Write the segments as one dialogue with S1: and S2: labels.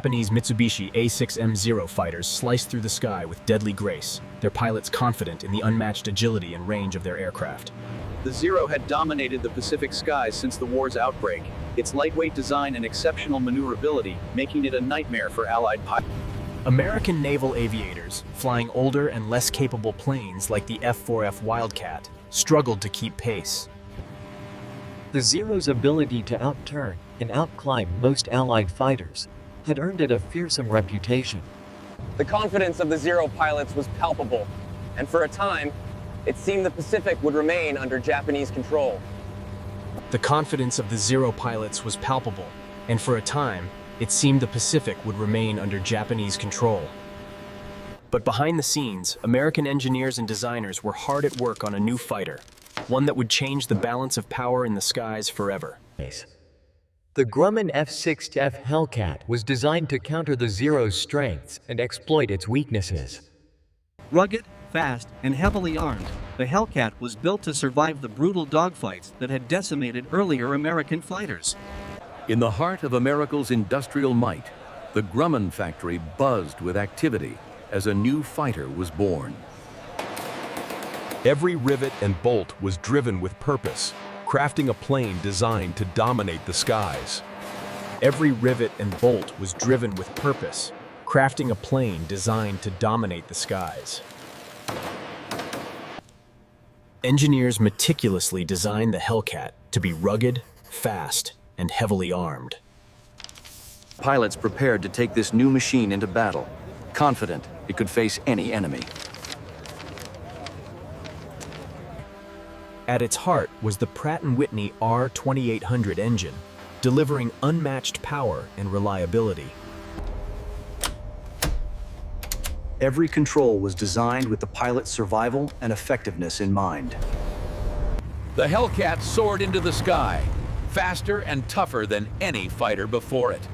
S1: Japanese Mitsubishi A6M0 fighters sliced through the sky with deadly grace, their pilots confident in the unmatched agility and range of their aircraft.
S2: The Zero had dominated the Pacific skies since the war's outbreak, its lightweight design and exceptional maneuverability making it a nightmare for Allied pilots.
S1: American naval aviators, flying older and less capable planes like the F-4F Wildcat, struggled to keep pace.
S3: The Zero's ability to outturn and outclimb most Allied fighters had earned it a fearsome reputation.
S4: The confidence of the Zero pilots was palpable, and for a time, it seemed the Pacific would remain under Japanese control.
S1: The confidence of the Zero pilots was palpable, and for a time, it seemed the Pacific would remain under Japanese control. But behind the scenes, American engineers and designers were hard at work on a new fighter, one that would change the balance of power in the skies forever.
S3: The Grumman F-6F Hellcat was designed to counter the Zero's strengths and exploit its weaknesses.
S5: Rugged, fast, and heavily armed, the Hellcat was built to survive the brutal dogfights that had decimated earlier American fighters.
S6: In the heart of America's industrial might, the Grumman factory buzzed with activity as a new fighter was born.
S7: Every rivet and bolt was driven with purpose, crafting a plane designed to dominate the skies.
S1: Every rivet and bolt was driven with purpose, crafting a plane designed to dominate the skies. Engineers meticulously designed the Hellcat to be rugged, fast, and heavily armed.
S2: Pilots prepared to take this new machine into battle, confident it could face any enemy.
S1: At its heart was the Pratt & Whitney R2800 engine, delivering unmatched power and reliability.
S2: Every control was designed with the pilot's survival and effectiveness in mind.
S6: The Hellcat soared into the sky, faster and tougher than any fighter before it.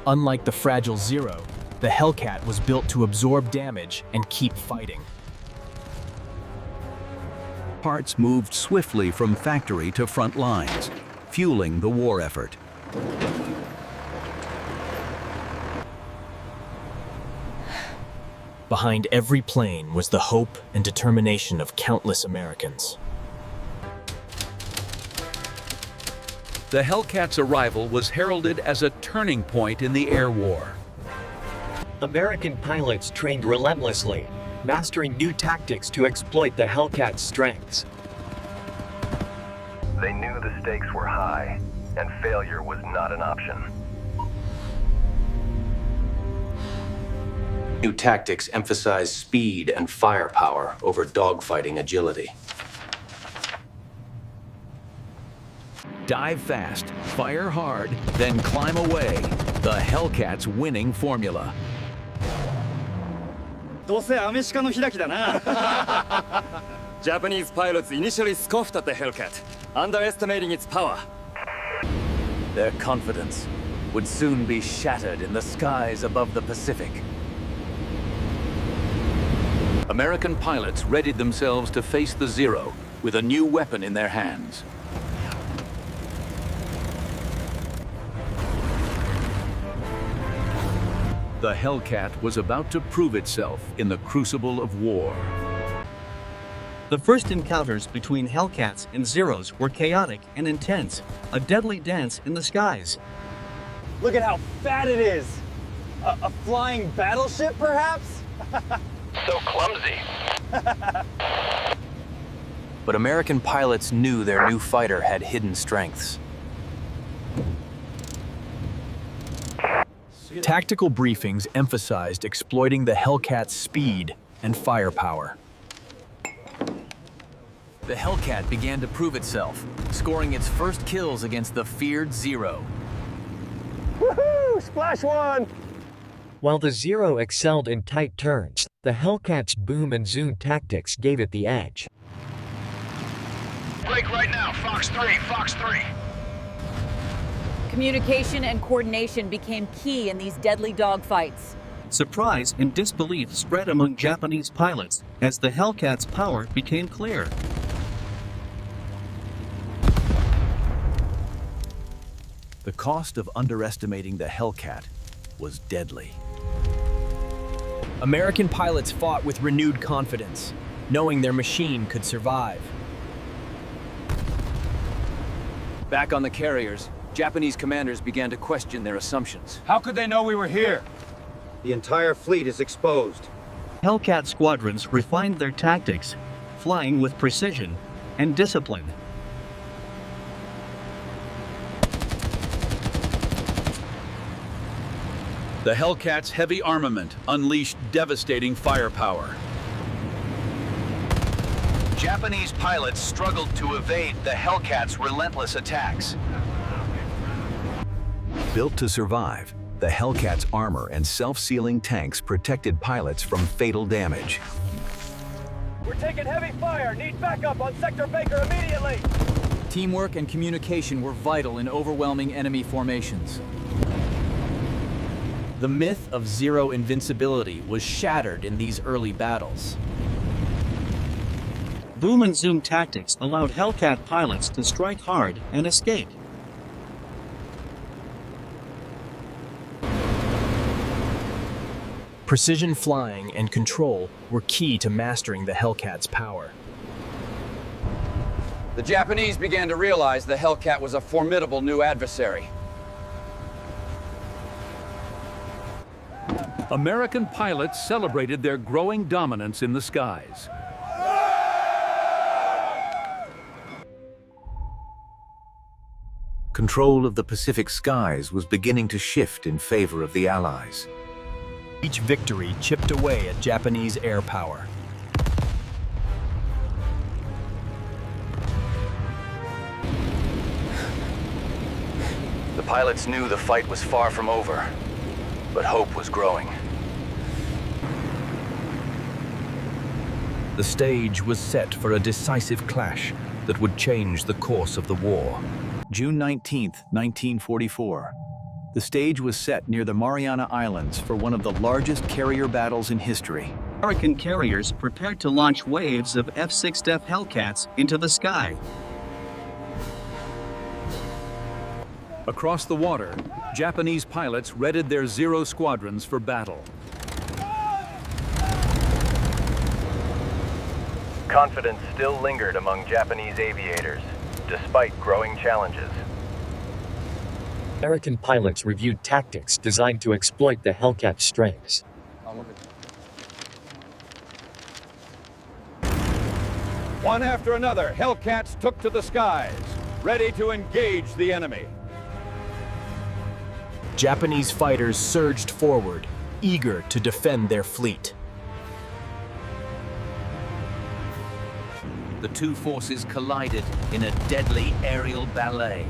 S1: Unlike the fragile Zero, the Hellcat was built to absorb damage and keep fighting.
S6: Parts moved swiftly from factory to front lines, fueling the war effort.
S1: Behind every plane was the hope and determination of countless Americans.
S6: The Hellcat's arrival was heralded as a turning point in the air war.
S3: American pilots trained relentlessly, mastering new tactics to exploit the Hellcat's strengths.
S8: They knew the stakes were high, and failure was not an option.
S2: New tactics emphasize speed and firepower over dogfighting agility.
S6: Dive fast, fire hard, then climb away. The Hellcat's winning formula.
S9: どうせアメシカの開きだな Japanese pilots initially scoffed at the Hellcat, underestimating its power.
S2: Their confidence would soon be shattered in the skies above the Pacific.
S6: American pilots readied themselves to face the Zero with a new weapon in their hands. The Hellcat was about to prove itself in the crucible of war.
S5: The first encounters between Hellcats and Zeros were chaotic and intense, a deadly dance in the skies.
S4: Look at how fat it is! A flying battleship, perhaps?
S8: So clumsy.
S2: But American pilots knew their new fighter had hidden strengths.
S1: Tactical briefings emphasized exploiting the Hellcat's speed and firepower.
S2: The Hellcat began to prove itself, scoring its first kills against the feared Zero.
S4: Woohoo! Splash one!
S3: While the Zero excelled in tight turns, the Hellcat's boom and zoom tactics gave it the edge.
S8: Break right now, Fox 3, Fox 3.
S10: Communication and coordination became key in these deadly dogfights.
S5: Surprise and disbelief spread among Japanese pilots as the Hellcat's power became clear.
S6: The cost of underestimating the Hellcat was deadly.
S1: American pilots fought with renewed confidence, knowing their machine could survive.
S2: Back on the carriers, Japanese commanders began to question their assumptions.
S9: How could they know we were here?
S11: The entire fleet is exposed.
S5: Hellcat squadrons refined their tactics, flying with precision and discipline.
S12: The Hellcat's heavy armament unleashed devastating firepower.
S2: Japanese pilots struggled to evade the Hellcat's relentless attacks.
S6: Built to survive, the Hellcat's armor and self-sealing tanks protected pilots from fatal damage.
S9: We're taking heavy fire. Need backup on Sector Baker immediately.
S2: Teamwork and communication were vital in overwhelming enemy formations. The myth of zero invincibility was shattered in these early battles.
S5: Boom and zoom tactics allowed Hellcat pilots to strike hard and escape.
S1: Precision flying and control were key to mastering the Hellcat's power.
S2: The Japanese began to realize the Hellcat was a formidable new adversary.
S6: American pilots celebrated their growing dominance in the skies. Control of the Pacific skies was beginning to shift in favor of the Allies.
S1: Each victory chipped away at Japanese air power.
S2: The pilots knew the fight was far from over, but hope was growing.
S6: The stage was set for a decisive clash that would change the course of the war. June 19, 1944. The stage was set near the Mariana Islands for one of the largest carrier battles in history.
S5: American carriers prepared to launch waves of F-6F Hellcats into the sky.
S6: Across the water, Japanese pilots readied their Zero squadrons for battle.
S8: Confidence still lingered among Japanese aviators, despite growing challenges.
S3: American pilots reviewed tactics designed to exploit the Hellcat's strengths.
S12: One after another, Hellcats took to the skies, ready to engage the enemy.
S1: Japanese fighters surged forward, eager to defend their fleet.
S6: The two forces collided in a deadly aerial ballet.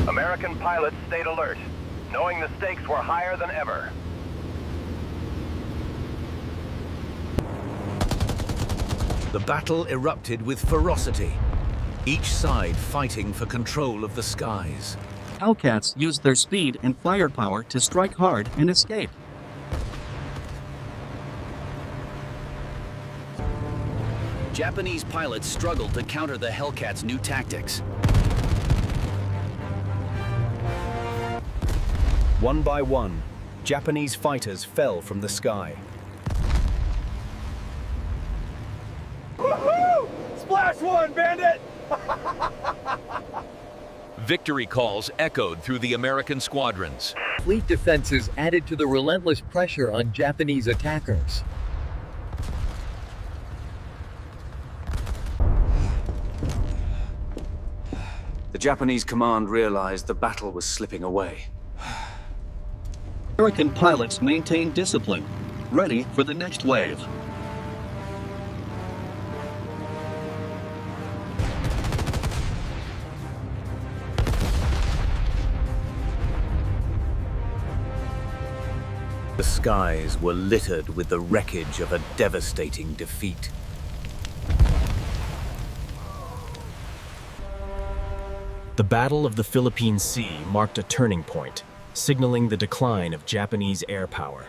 S8: American pilots stayed alert, knowing the stakes were higher than ever.
S6: The battle erupted with ferocity, each side fighting for control of the skies.
S5: Hellcats used their speed and firepower to strike hard and escape.
S6: Japanese pilots struggled to counter the Hellcat's new tactics.
S1: One by one, Japanese fighters fell from the sky.
S9: Woohoo! Splash one, bandit!
S6: Victory calls echoed through the American squadrons.
S3: Fleet defenses added to the relentless pressure on Japanese attackers.
S2: The Japanese command realized the battle was slipping away.
S5: American pilots maintained discipline, ready for the next wave.
S6: The skies were littered with the wreckage of a devastating defeat.
S1: The Battle of the Philippine Sea marked a turning point, signaling the decline of Japanese air power.